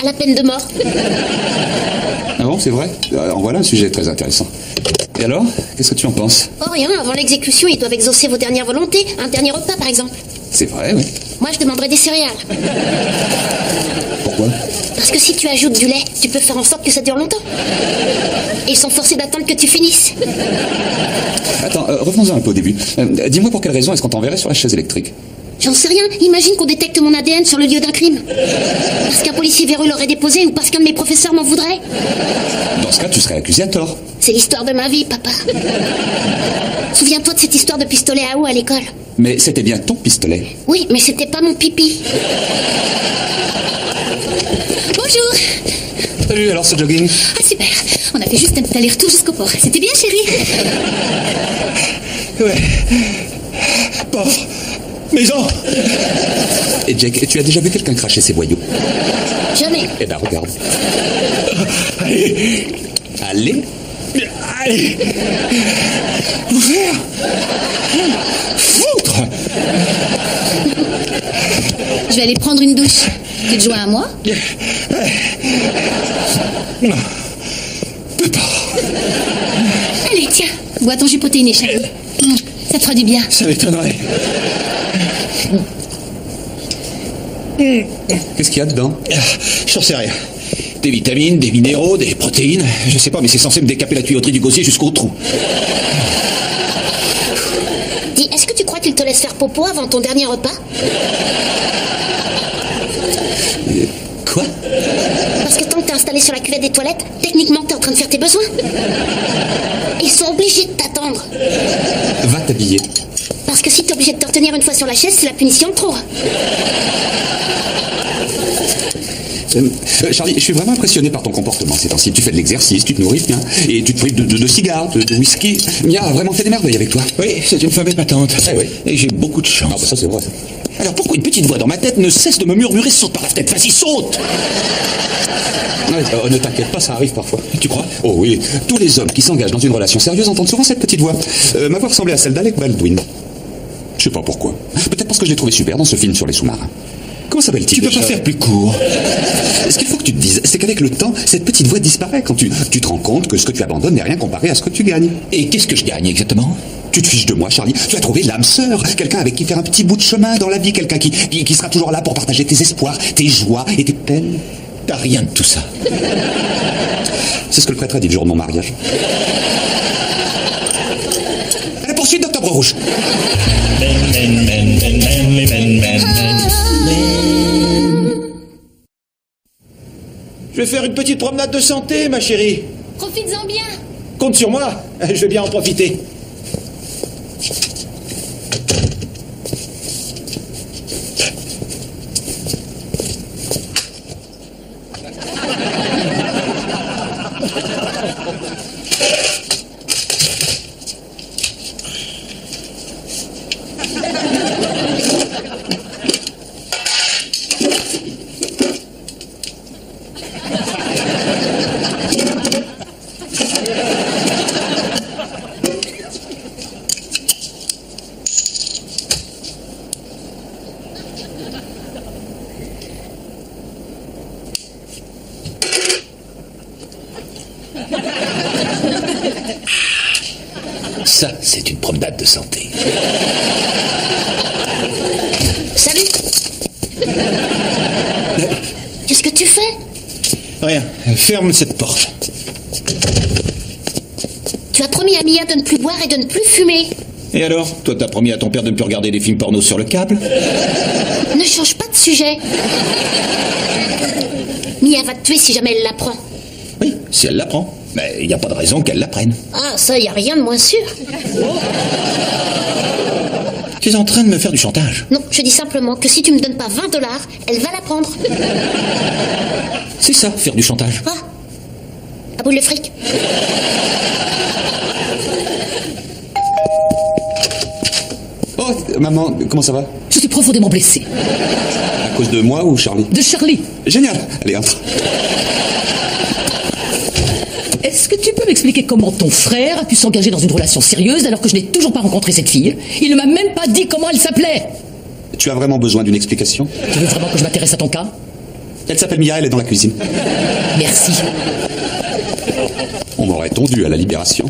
à la peine de mort. Ah bon, c'est vrai? En voilà un sujet très intéressant. Et alors, qu'est-ce que tu en penses? Oh rien, avant l'exécution, ils doivent exaucer vos dernières volontés. Un dernier repas, par exemple. C'est vrai, oui. Moi, je demanderais des céréales. Pourquoi? Parce que si tu ajoutes du lait, tu peux faire en sorte que ça dure longtemps. Et ils sont forcés d'attendre que tu finisses. Attends, revenons-en un peu au début. Dis-moi pour quelle raison est-ce qu'on t'enverrait sur la chaise électrique? J'en sais rien. Imagine qu'on détecte mon ADN sur le lieu d'un crime. Parce qu'un policier véreux l'aurait déposé ou parce qu'un de mes professeurs m'en voudrait. Dans ce cas, tu serais accusé à tort. C'est l'histoire de ma vie, papa. Souviens-toi de cette histoire de pistolet à eau à l'école. Mais c'était bien ton pistolet. Oui, mais c'était pas mon pipi. Bonjour. Salut, alors ce jogging? Ah super. On a fait juste un petit aller-retour jusqu'au port. C'était bien, chérie? Ouais. Pauvre maison. Et Jake, tu as déjà vu quelqu'un cracher ses voyous? Jamais. Eh ben regarde. Allez. Allez. Allez. Vous faire foutre. Je vais aller prendre une douche. Tu te joins à moi? Non. Peux pas. Allez, tiens. Bois ton jus protéiné, chérie. Ça te fera du bien. Ça m'étonnerait. Qu'est-ce qu'il y a dedans? J'en sais rien. Des vitamines, des minéraux, des protéines. Je sais pas, mais c'est censé me décaper la tuyauterie du gosier jusqu'au trou. Dis, est-ce que tu crois qu'il te laisse faire popo avant ton dernier repas? Quoi? Parce que tant que t'es installé sur la cuvette des toilettes, techniquement t'es en train de faire tes besoins. Ils sont obligés de t'attendre. Va t'habiller. Parce que si t'es obligé de te retenir une fois sur la chaise, c'est la punition de trop. Charlie, je suis vraiment impressionné par ton comportement ces temps-ci. Tu fais de l'exercice, tu te nourris bien, et tu te prives de cigares, de whisky. Mia a vraiment fait des merveilles avec toi. Oui, c'est une femme épatante. Eh oui. Et j'ai beaucoup de chance. Ah bah ça c'est vrai. Alors pourquoi une petite voix dans ma tête ne cesse de me murmurer saute par la tête? Vas-y, saute. Ouais, ne t'inquiète pas, ça arrive parfois. Tu crois? Oh oui, tous les hommes qui s'engagent dans une relation sérieuse entendent souvent cette petite voix. Ma voix ressemblait à celle d'Alec Baldwin. Je sais pas pourquoi. Peut-être parce que je l'ai trouvé super dans ce film sur les sous-marins. Comment s'appelle-t-il? Tu peux déjà pas faire plus court. Ce qu'il faut que tu te dises, c'est qu'avec le temps, cette petite voix disparaît quand tu te rends compte que ce que tu abandonnes n'est rien comparé à ce que tu gagnes. Et qu'est-ce que je gagne exactement? Tu te fiches de moi, Charlie. Tu as trouvé l'âme sœur. Quelqu'un avec qui faire un petit bout de chemin dans la vie. Quelqu'un qui sera toujours là pour partager tes espoirs, tes joies et tes peines. T'as rien de tout ça. C'est ce que le prêtre a dit le jour de mon mariage. À la poursuite d'Octobre Rouge. Je vais faire une petite promenade de santé, ma chérie. Profites-en bien. Compte sur moi. Je vais bien en profiter. Ça, c'est une promenade de santé. Salut. Qu'est-ce que tu fais? Rien. Ferme cette porte. Tu as promis à Mia de ne plus boire et de ne plus fumer. Et alors? Toi, t'as promis à ton père de ne plus regarder des films porno sur le câble? Ne change pas de sujet. Mia va te tuer si jamais elle l'apprend. Oui, si elle l'apprend. Mais il n'y a pas de raison qu'elle l'apprenne. Ah, ça, y a rien de moins sûr. Tu es en train de me faire du chantage. Non, je dis simplement que si tu me donnes pas 20 $, elle va l'apprendre. C'est ça, faire du chantage. Ah, à bout le fric. Oh, maman, comment ça va? Je suis profondément blessé. À cause de moi ou Charlie? De Charlie. Génial. Allez, entre. Est-ce que tu peux m'expliquer comment ton frère a pu s'engager dans une relation sérieuse alors que je n'ai toujours pas rencontré cette fille? Il ne m'a même pas dit comment elle s'appelait. Tu as vraiment besoin d'une explication? Tu veux vraiment que je m'intéresse à ton cas? Elle s'appelle Mia, elle est dans la cuisine. Merci. On m'aurait tondu à la Libération.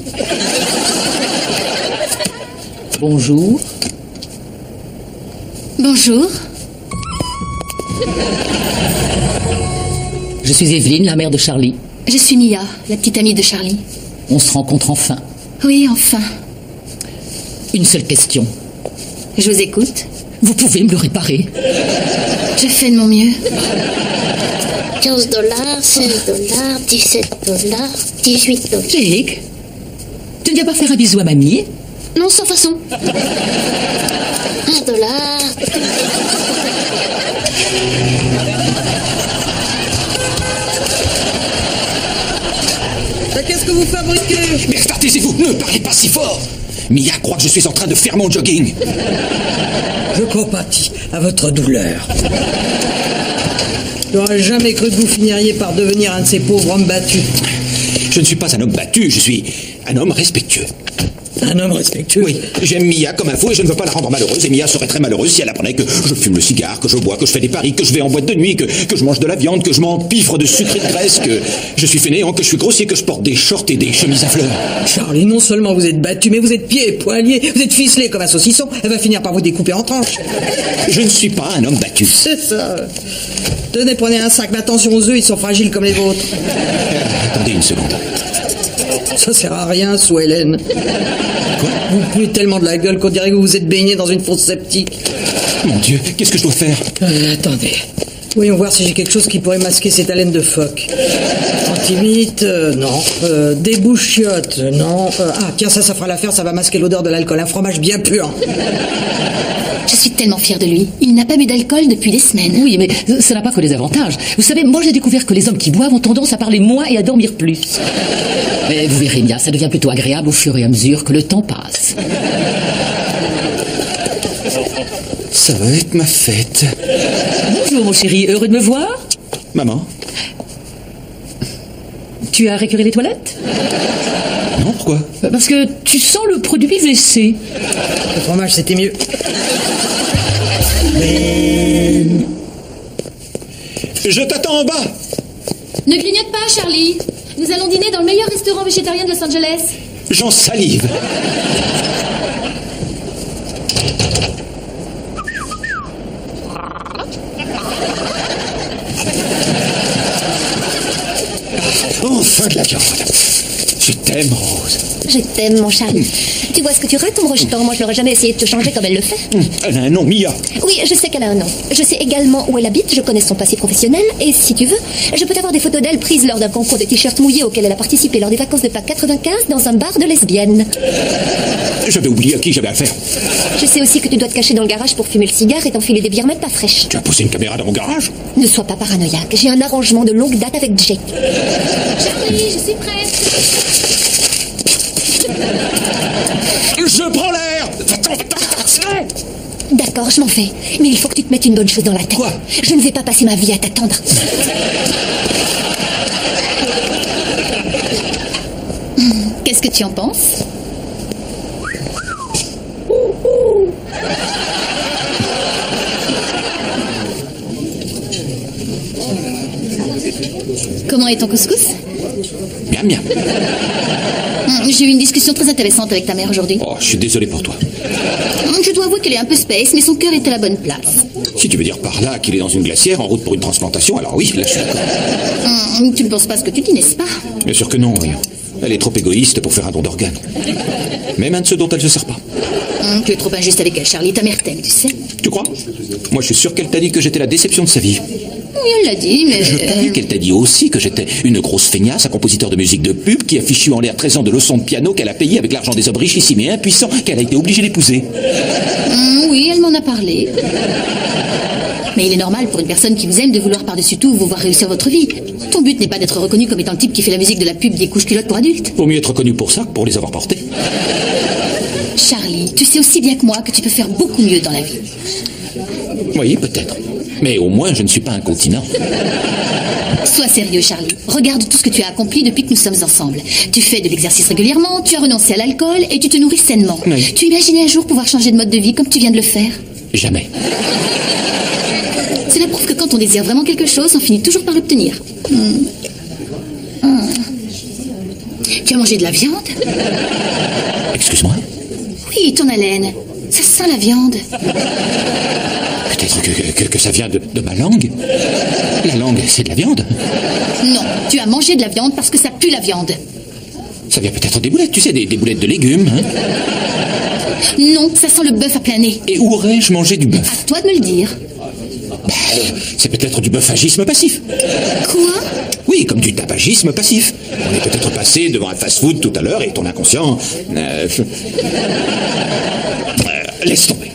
Bonjour. Bonjour. Je suis Evelyne, la mère de Charlie. Je suis Mia, la petite amie de Charlie. On se rencontre enfin. Oui, enfin. Une seule question. Je vous écoute. Vous pouvez me le réparer? Je fais de mon mieux. 15 $, 16 $, 17 $, 18 $. Jake, tu ne viens pas faire un bisou à mamie? Non, sans façon. 1 $. Qu'est-ce que vous fabriquez? Mais taisez-vous, ne parlez pas si fort. Mia croit que je suis en train de faire mon jogging. Je compatis à votre douleur. J'aurais jamais cru que vous finiriez par devenir un de ces pauvres hommes battus. Je ne suis pas un homme battu, je suis un homme respectueux. Un homme respectueux? Oui, j'aime Mia comme un fou et je ne veux pas la rendre malheureuse. Et Mia serait très malheureuse si elle apprenait que je fume le cigare, que je bois, que je fais des paris, que je vais en boîte de nuit, que je mange de la viande, que je m'empiffre de sucre et de graisse, que je suis fainéant, que je suis grossier, que je porte des shorts et des chemises à fleurs. Charlie, non seulement vous êtes battu, mais vous êtes pieds et poings liés, vous êtes ficelé comme un saucisson. Elle va finir par vous découper en tranches. Je ne suis pas un homme battu. C'est ça. Tenez, prenez un sac. Mais attention aux œufs, ils sont fragiles comme les vôtres. Attendez une seconde. Ça sert à rien, sous Hélène. Quoi? Vous puez tellement de la gueule qu'on dirait que vous vous êtes baigné dans une fosse septique. Mon Dieu, qu'est-ce que je dois faire? Attendez. Voyons voir si j'ai quelque chose qui pourrait masquer cette haleine de phoque. Antimite, non. Débouchiote, non. Ah, tiens, ça fera l'affaire, ça va masquer l'odeur de l'alcool. Un fromage bien puant. Je suis tellement fière de lui. Il n'a pas bu d'alcool depuis des semaines. Oui, mais ça n'a pas que des avantages. Vous savez, moi j'ai découvert que les hommes qui boivent ont tendance à parler moins et à dormir plus. Mais vous verrez bien, ça devient plutôt agréable au fur et à mesure que le temps passe. Ça va être ma fête. Bonjour mon chéri, heureux de me voir? Maman? Tu as récuré les toilettes? Non, pourquoi? Parce que tu sens le produit WC. Le fromage, c'était mieux. Je t'attends en bas. Ne clignote pas, Charlie. Nous allons dîner dans le meilleur restaurant végétarien de Los Angeles. J'en salive. Enfin de la viande. Je t'aime, Rose. Je t'aime, mon Charlie. Tu vois ce que tu rates en me rejetant. Moi, je n'aurais jamais essayé de te changer comme elle le fait. Elle a un nom, Mia. Oui, je sais qu'elle a un nom. Je sais également où elle habite, je connais son passé professionnel, et si tu veux, je peux t'avoir des photos d'elle prises lors d'un concours de t-shirts mouillés auquel elle a participé lors des vacances de Pâques 95 dans un bar de lesbiennes. J'avais oublié à qui j'avais affaire. Je sais aussi que tu dois te cacher dans le garage pour fumer le cigare et t'enfiler des bières même pas fraîches. Tu as posé une caméra dans mon garage? Ne sois pas paranoïaque, j'ai un arrangement de longue date avec Jake. Charlie, je suis prête. Je prends l'air. D'accord, je m'en vais. Mais il faut que tu te mettes une bonne chose dans la tête. Quoi? Je ne vais pas passer ma vie à t'attendre. Qu'est-ce que tu en penses? Comment est ton couscous? Miam, miam. J'ai eu une discussion très intéressante avec ta mère aujourd'hui. Oh, je suis désolé pour toi. Je dois avouer qu'elle est un peu space, mais son cœur est à la bonne place. Si tu veux dire par là qu'il est dans une glacière en route pour une transplantation, alors oui, là je suis d'accord. Tu ne penses pas ce que tu dis, n'est-ce pas? Bien sûr que non, oui. Elle est trop égoïste pour faire un don d'organes. Même un de ceux dont elle se sert pas. Tu es trop injuste avec elle, Charlie. Ta mère t'aime, tu sais. Tu crois? Moi je suis sûr qu'elle t'a dit que j'étais la déception de sa vie. Oui, elle l'a dit, mais... Je parie qu'elle t'a dit aussi que j'étais une grosse feignasse, un compositeur de musique de pub qui a fichu en l'air 13 ans de leçons de piano qu'elle a payé avec l'argent des hommes richissimes et impuissants qu'elle a été obligée d'épouser. Oui, elle m'en a parlé. Mais il est normal pour une personne qui vous aime de vouloir par-dessus tout vous voir réussir votre vie. Ton but n'est pas d'être reconnu comme étant le type qui fait la musique de la pub des couches culottes pour adultes. Vaut mieux être reconnu pour ça que pour les avoir portés. Charlie, tu sais aussi bien que moi que tu peux faire beaucoup mieux dans la vie. Oui, peut-être. Mais au moins, je ne suis pas incontinent. Sois sérieux, Charlie. Regarde tout ce que tu as accompli depuis que nous sommes ensemble. Tu fais de l'exercice régulièrement, tu as renoncé à l'alcool et tu te nourris sainement. Oui. Tu imaginais un jour pouvoir changer de mode de vie comme tu viens de le faire? Jamais. Cela Cela prouve que quand on désire vraiment quelque chose, on finit toujours par l'obtenir. Tu as mangé de la viande? Excuse-moi? Oui, ton haleine. Ça sent la viande. Peut-être que ça vient de ma langue. La langue, c'est de la viande. Non, tu as mangé de la viande parce que ça pue la viande. Ça vient peut-être des boulettes, tu sais, des boulettes de légumes. Hein? Non, ça sent le bœuf à plein nez. Et où aurais-je mangé du bœuf? À toi de me le dire. C'est peut-être du bœufagisme passif. Quoi? Oui, comme du tabagisme passif. On est peut-être passé devant un fast-food tout à l'heure et ton inconscient... laisse tomber.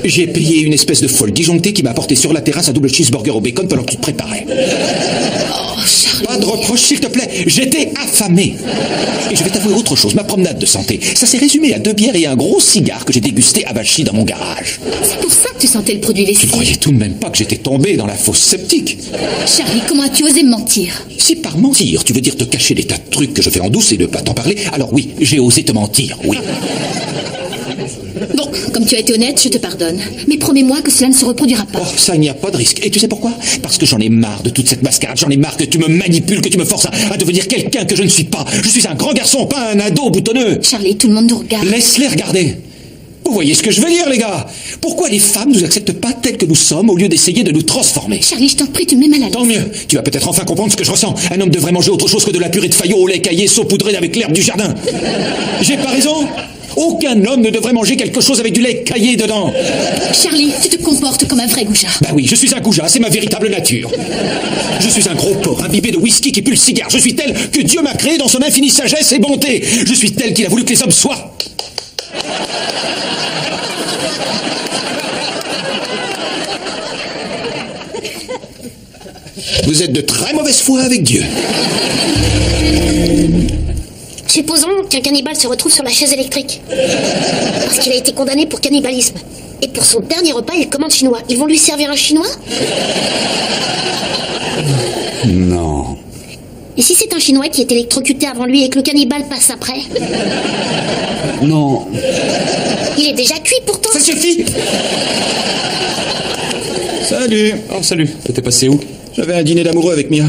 J'ai payé une espèce de folle disjonctée qui m'a apporté sur la terrasse un double cheeseburger au bacon pendant que tu te préparais. Oh, Charlie. Pas de reproche, s'il te plaît. J'étais affamé. Et je vais t'avouer autre chose. Ma promenade de santé, ça s'est résumé à 2 bières et un gros cigare que j'ai dégusté à Bachy dans mon garage. C'est pour ça que tu sentais le produit Tu lessive. croyais tout de même pas que j'étais tombé dans la fosse sceptique? Charlie, comment as-tu osé me mentir? Si par mentir, tu veux dire te cacher des tas de trucs que je fais en douce et ne pas t'en parler, alors oui, j'ai osé te mentir, oui. Bon, comme tu as été honnête, je te pardonne. Mais promets-moi que cela ne se reproduira pas. Oh, ça, il n'y a pas de risque. Et tu sais pourquoi? Parce que j'en ai marre de toute cette mascarade. J'en ai marre que tu me manipules, que tu me forces à devenir quelqu'un que je ne suis pas. Je suis un grand garçon, pas un ado boutonneux. Charlie, tout le monde nous regarde. Laisse-les regarder. Vous voyez ce que je veux dire, les gars? Pourquoi les femmes nous acceptent pas telles que nous sommes au lieu d'essayer de nous transformer? Charlie, je t'en prie, tu me mets mal à l'aise. Tant mieux. Tu vas peut-être enfin comprendre ce que je ressens. Un homme devrait manger autre chose que de la purée de faillot au lait caillé saupoudré avec l'herbe du jardin. J'ai pas raison? Aucun homme ne devrait manger quelque chose avec du lait caillé dedans. Charlie, tu te comportes comme un vrai goujat. Bah oui, je suis un goujat, c'est ma véritable nature. Je suis un gros porc, imbibé de whisky qui pue le cigare. Je suis tel que Dieu m'a créé dans son infinie sagesse et bonté. Je suis tel qu'il a voulu que les hommes soient. Vous êtes de très mauvaise foi avec Dieu. Supposons qu'un cannibale se retrouve sur la chaise électrique. Parce qu'il a été condamné pour cannibalisme. Et pour son dernier repas, il commande chinois. Ils vont lui servir un chinois? Non. Et si c'est un chinois qui est électrocuté avant lui et que le cannibale passe après? Non. Il est déjà cuit pourtant. Ça suffit. Salut. Oh, salut. T'étais passé où? J'avais un dîner d'amoureux avec Mia.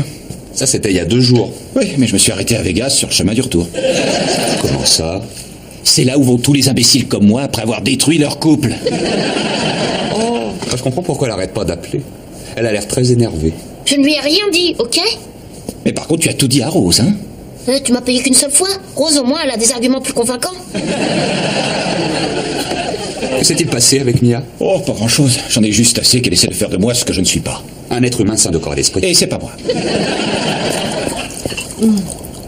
Ça, c'était il y a 2 jours. Oui, mais je me suis arrêté à Vegas sur le chemin du retour. Comment ça? C'est là où vont tous les imbéciles comme moi après avoir détruit leur couple. Oh, je comprends pourquoi elle arrête pas d'appeler. Elle a l'air très énervée. Je ne lui ai rien dit, ok? Mais par contre, tu as tout dit à Rose, hein? Tu m'as payé qu'une seule fois. Rose, au moins, elle a des arguments plus convaincants. Que s'est-il passé avec Mia? Oh, pas grand-chose. J'en ai juste assez qu'elle essaie de faire de moi ce que je ne suis pas. Un être humain sain de corps et d'esprit. Et c'est pas moi.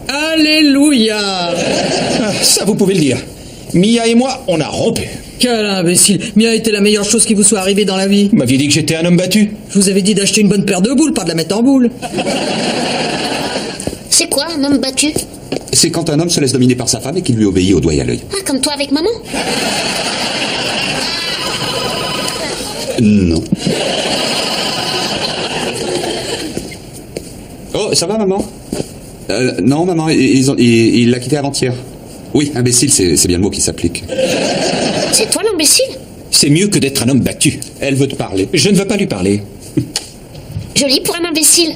Alléluia! Ah, ça, vous pouvez le dire. Mia et moi, on a rompu. Quel imbécile! Mia était la meilleure chose qui vous soit arrivée dans la vie. Vous m'aviez dit que j'étais un homme battu. Je vous avais dit d'acheter une bonne paire de boules, pas de la mettre en boule. C'est quoi, un homme battu? C'est quand un homme se laisse dominer par sa femme et qu'il lui obéit au doigt et à l'œil. Ah, comme toi avec maman? Non. Oh, ça va, maman? Non, maman, il l'a quitté avant-hier. Oui, imbécile, c'est bien le mot qui s'applique. C'est toi l'imbécile? C'est mieux que d'être un homme battu. Elle veut te parler. Je ne veux pas lui parler. Joli pour un imbécile.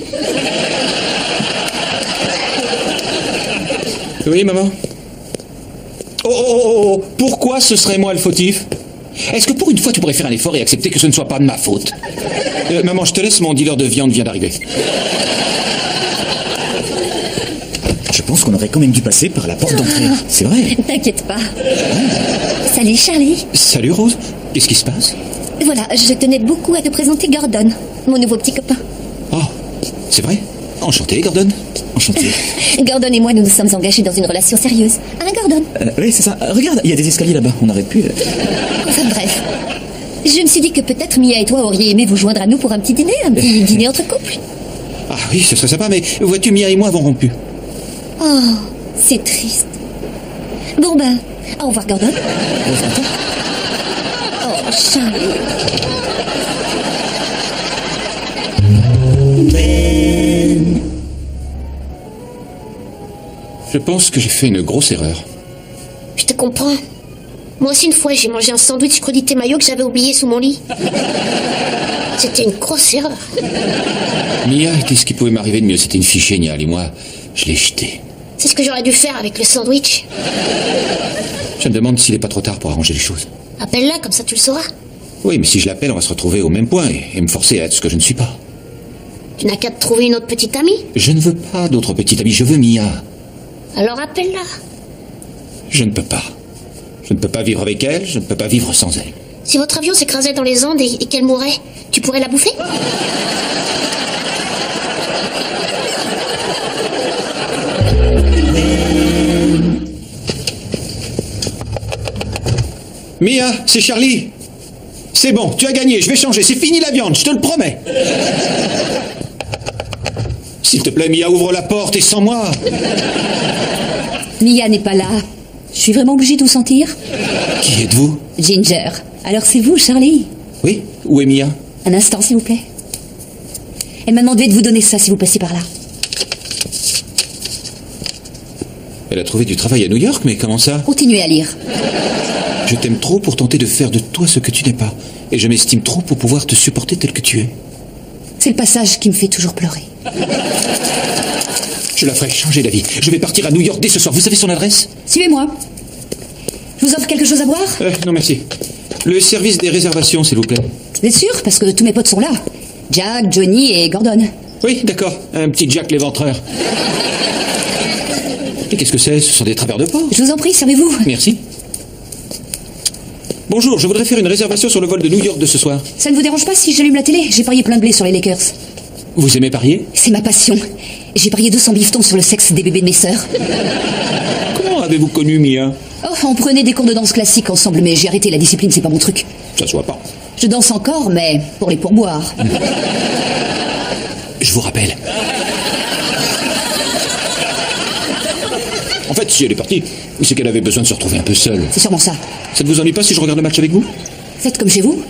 Oui, maman? Oh, pourquoi ce serait moi le fautif? Est-ce que pour une fois tu pourrais faire un effort et accepter que ce ne soit pas de ma faute? Maman, je te laisse, mon dealer de viande vient d'arriver. Je pense qu'on aurait quand même dû passer par la porte d'entrée. C'est vrai. T'inquiète pas. Salut Charlie. Salut Rose. Qu'est-ce qui se passe? Voilà, je tenais beaucoup à te présenter Gordon, mon nouveau petit copain. Oh, c'est vrai? Enchanté, Gordon. Enchanté. Gordon et moi, nous nous sommes engagés dans une relation sérieuse. Hein, Gordon? Oui, c'est ça. Regarde, il y a des escaliers là-bas. On aurait pu... Enfin bref. Je me suis dit que peut-être Mia et toi auriez aimé vous joindre à nous pour un petit dîner entre couples. Ah oui, ce serait sympa, mais vois-tu, Mia et moi avons rompu. Oh, c'est triste. Bon ben, au revoir Gordon. Oh, Charlie. Je pense que j'ai fait une grosse erreur. Je te comprends. Moi aussi, une fois, j'ai mangé un sandwich crudité mayo que j'avais oublié sous mon lit. C'était une grosse erreur. Mia était ce qui pouvait m'arriver de mieux. C'était une fille géniale et moi, je l'ai jetée. C'est ce que j'aurais dû faire avec le sandwich. Je me demande s'il n'est pas trop tard pour arranger les choses. Appelle-la, comme ça tu le sauras. Oui, mais si je l'appelle, on va se retrouver au même point et me forcer à être ce que je ne suis pas. Tu n'as qu'à te trouver une autre petite amie. Je ne veux pas d'autre petite amie, je veux Mia. Alors appelle-la. Je ne peux pas. Je ne peux pas vivre avec elle, je ne peux pas vivre sans elle. Si votre avion s'écrasait dans les Andes et qu'elle mourait, tu pourrais la bouffer? Mia, c'est Charlie. C'est bon, tu as gagné, je vais changer, c'est fini la viande, je te le promets. S'il te plaît, Mia, ouvre la porte et sans moi. Mia n'est pas là. Je suis vraiment obligée de vous sentir? Qui êtes-vous? Ginger. Alors c'est vous, Charlie? Oui, où est Mia? Un instant, s'il vous plaît. Elle m'a demandé de vous donner ça si vous passez par là. Elle a trouvé du travail à New York, mais comment ça? Continuez à lire. Je t'aime trop pour tenter de faire de toi ce que tu n'es pas. Et je m'estime trop pour pouvoir te supporter tel que tu es. C'est le passage qui me fait toujours pleurer. Je la ferai changer d'avis. Je vais partir à New York dès ce soir. Vous savez son adresse? Suivez-moi. Je vous offre quelque chose à boire? Non, merci. Le service des réservations, s'il vous plaît. Vous êtes sûr? Parce que tous mes potes sont là. Jack, Johnny et Gordon. Oui, d'accord. Un petit Jack l'éventreur. Et qu'est-ce que c'est? Ce sont des travers de porc. Je vous en prie, servez-vous. Merci. Bonjour, je voudrais faire une réservation sur le vol de New York de ce soir. Ça ne vous dérange pas si j'allume la télé? J'ai parié plein de blé sur les Lakers. Vous aimez parier? C'est ma passion. J'ai parié 200 bifetons sur le sexe des bébés de mes sœurs. Comment avez-vous connu Mia? Oh, on prenait des cours de danse classique ensemble, mais j'ai arrêté, la discipline, c'est pas mon truc. Ça se voit pas. Je danse encore, mais pour les pourboires. Je vous rappelle. En fait, si elle est partie, c'est qu'elle avait besoin de se retrouver un peu seule. C'est sûrement ça. Ça ne vous ennuie pas si je regarde le match avec vous? Faites comme chez vous.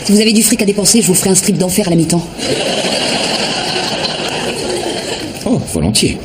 Si vous avez du fric à dépenser, je vous ferai un strip d'enfer à la mi-temps. Oh, volontiers.